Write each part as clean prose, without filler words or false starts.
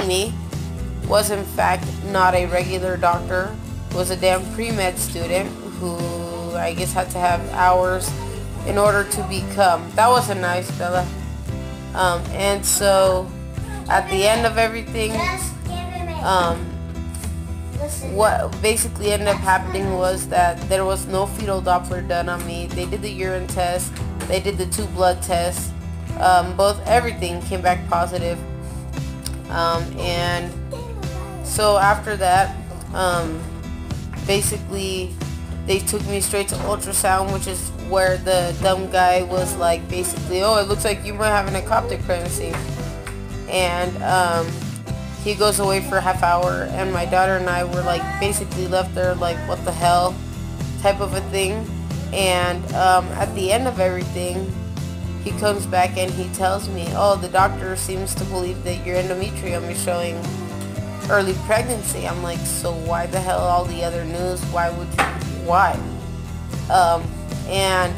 me was in fact not a regular doctor. It was a damn pre-med student who I guess had to have hours in order to become. That wasn't nice, Bella. And so at the end of everything, what basically ended up happening was that there was no fetal Doppler done on me. They did the urine test, they did the 2 blood tests, everything came back positive. And so after that, basically they took me straight to ultrasound, which is where the dumb guy was like, basically, oh, it looks like you might have an ectopic pregnancy. And he goes away for a half hour, and my daughter and I were like basically left there like, what the hell type of a thing. And at the end of everything, he comes back and he tells me, oh, the doctor seems to believe that your endometrium is showing early pregnancy. I'm like, so why the hell all the other news? Why would you? Why? And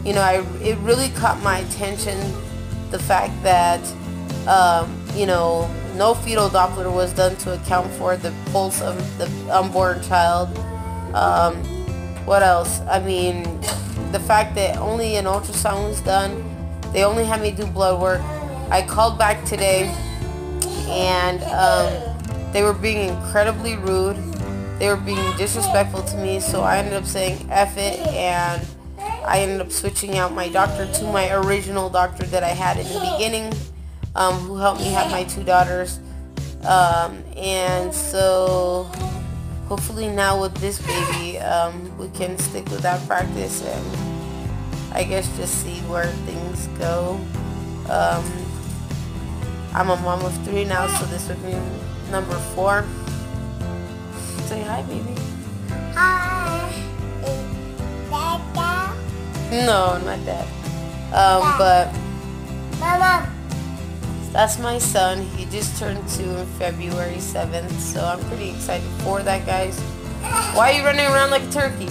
you know, it really caught my attention, the fact that you know, no fetal Doppler was done to account for the pulse of the unborn child. What else? I mean, the fact that only an ultrasound was done. They only had me do blood work. I called back today, and they were being incredibly rude. They were being disrespectful to me, so I ended up saying F it, and I ended up switching out my doctor to my original doctor that I had in the beginning, who helped me have my 2 daughters. And so hopefully now with this baby, we can stick with that practice and I guess just see where things go. I'm a mom of 3 now, so this would be number 4. Say hi, baby. Hi. Is Dad? No, not Dad. But Mama. that's my son. He just turned 2 on February 7th, so I'm pretty excited for that, guys. Why are you running around like a turkey?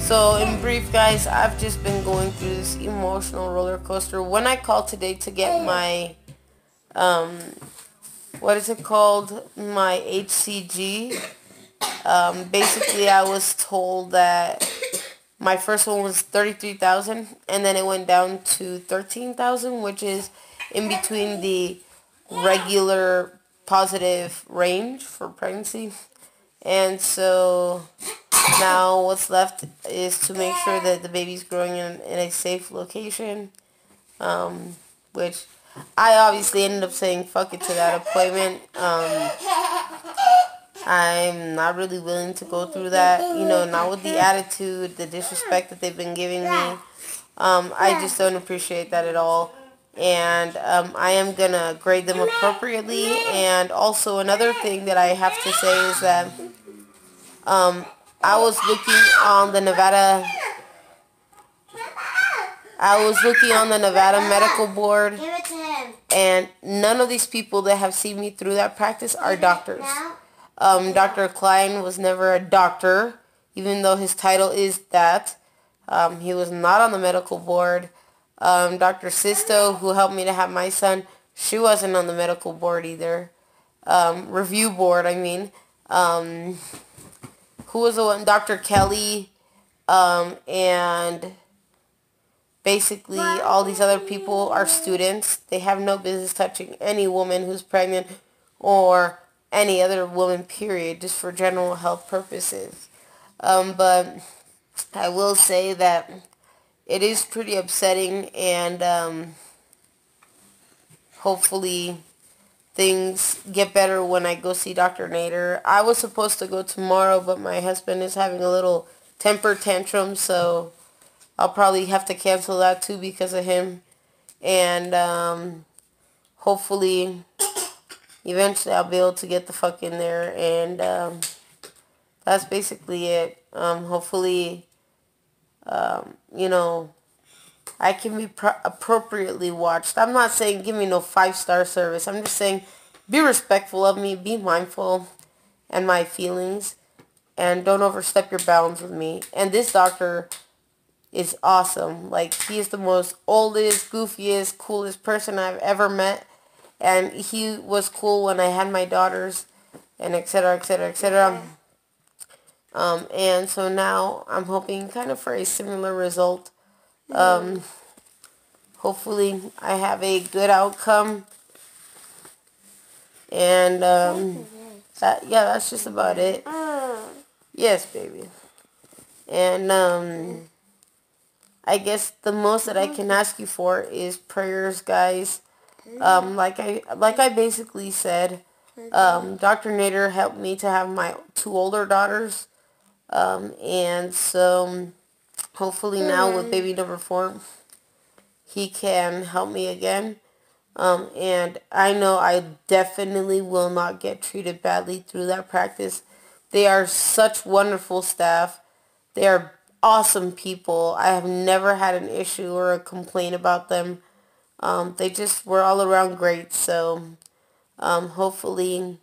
So in brief, guys, I've just been going through this emotional roller coaster. When I called today to get my, what is it called? My HCG. Basically, I was told that my first one was 33,000, and then it went down to 13,000, which is in between the regular positive range for pregnancy. And so now what's left is to make sure that the baby's growing in a safe location, which I obviously ended up saying fuck it to that appointment. I'm not really willing to go through that, you know, not with the attitude, the disrespect that they've been giving me. I just don't appreciate that at all. And I am going to grade them appropriately. And also another thing that I have to say is that I was looking on the Nevada Medical Board, and none of these people that have seen me through that practice are doctors. Dr. Klein was never a doctor, even though his title is that. He was not on the medical board. Dr. Sisto, who helped me to have my son, she wasn't on the medical board either. Review board, I mean. Who was the one? Dr. Kelly, and basically all these other people are students. They have no business touching any woman who's pregnant or any other woman, period, just for general health purposes. But I will say that it is pretty upsetting, and hopefully things get better when I go see Dr. Nader. I was supposed to go tomorrow, but my husband is having a little temper tantrum, so I'll probably have to cancel that too because of him. And hopefully eventually I'll be able to get the fuck in there, and that's basically it. Hopefully, you know, I can be appropriately watched. I'm not saying give me no 5-star service. I'm just saying be respectful of me, be mindful and my feelings, and don't overstep your bounds with me. And this doctor is awesome. Like, he is the most oldest, goofiest, coolest person I've ever met. and he was cool when I had my daughters, and etc., etc., etc. And so now I'm hoping kind of for a similar result. Hopefully I have a good outcome, and yeah, that's just about it. Yes, baby. And I guess the most that I can ask you for is prayers, guys. Like I basically said, Dr. Nader helped me to have my 2 older daughters, and so hopefully now with baby number 4, he can help me again. And I know I definitely will not get treated badly through that practice. They are such wonderful staff. They are awesome people. I have never had an issue or a complaint about them. They just were all around great. So hopefully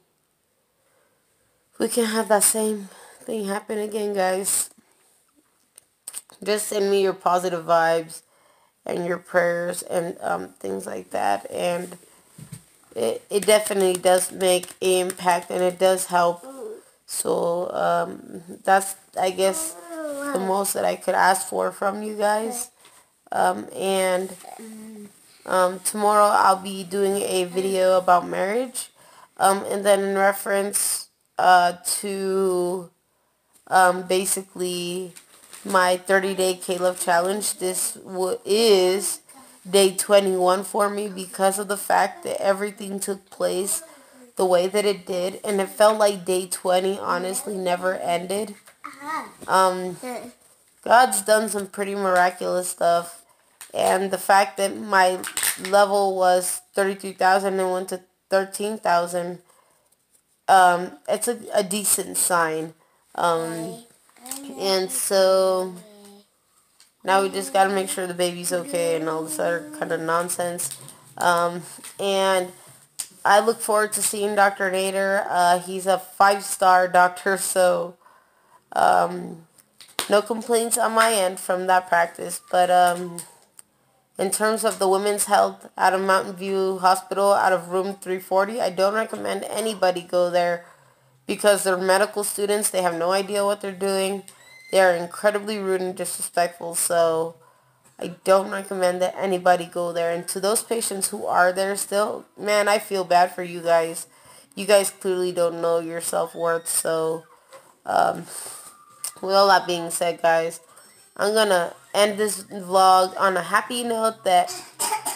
we can have that same thing happen again, guys. Just send me your positive vibes and your prayers and things like that. And it definitely does make an impact, and it does help. So that's, I guess, the most that I could ask for from you guys. And tomorrow I'll be doing a video about marriage. And then in reference to basically my 30-day K-Love challenge, this is day 21 for me because of the fact that everything took place the way that it did, and it felt like day 20 honestly never ended. God's done some pretty miraculous stuff, and the fact that my level was 33,000 and went to 13,000, it's a decent sign. And so now we just gotta make sure the baby's okay and all this other kind of nonsense. And I look forward to seeing Dr. Nader. He's a 5-star doctor, so no complaints on my end from that practice. But in terms of the women's health out of Mountain View Hospital, out of room 340, I don't recommend anybody go there because they're medical students. They have no idea what they're doing. They are incredibly rude and disrespectful, so I don't recommend that anybody go there. And to those patients who are there still, man, I feel bad for you guys. You guys clearly don't know your self-worth. So with all that being said, guys, I'm going to end this vlog on a happy note that,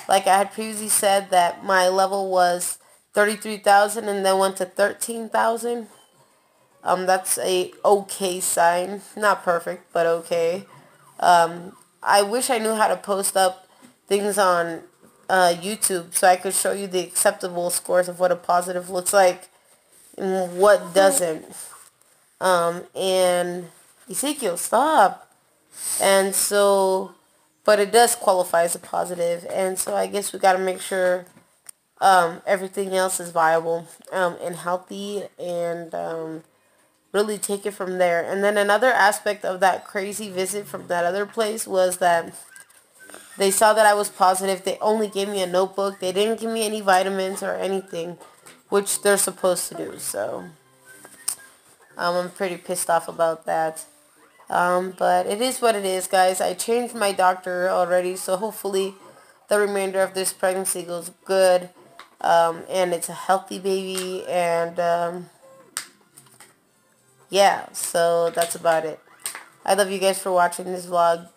like I had previously said, that my level was 33,000 and then went to 13,000. That's a okay sign. Not perfect, but okay. I wish I knew how to post up things on YouTube so I could show you the acceptable scores of what a positive looks like and what doesn't. And Ezekiel, stop. And so, but it does qualify as a positive. And so I guess we got to make sure everything else is viable and healthy, and really take it from there. And then another aspect of that crazy visit from that other place was that they saw that I was positive. They only gave me a notebook. They didn't give me any vitamins or anything, which they're supposed to do. So I'm pretty pissed off about that. But it is what it is, guys. I changed my doctor already, so hopefully the remainder of this pregnancy goes good. And it's a healthy baby, and yeah, so that's about it. I love you guys for watching this vlog.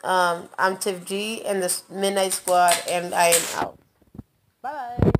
I'm Tiff G and the Midnight Squad, and I am out. Bye.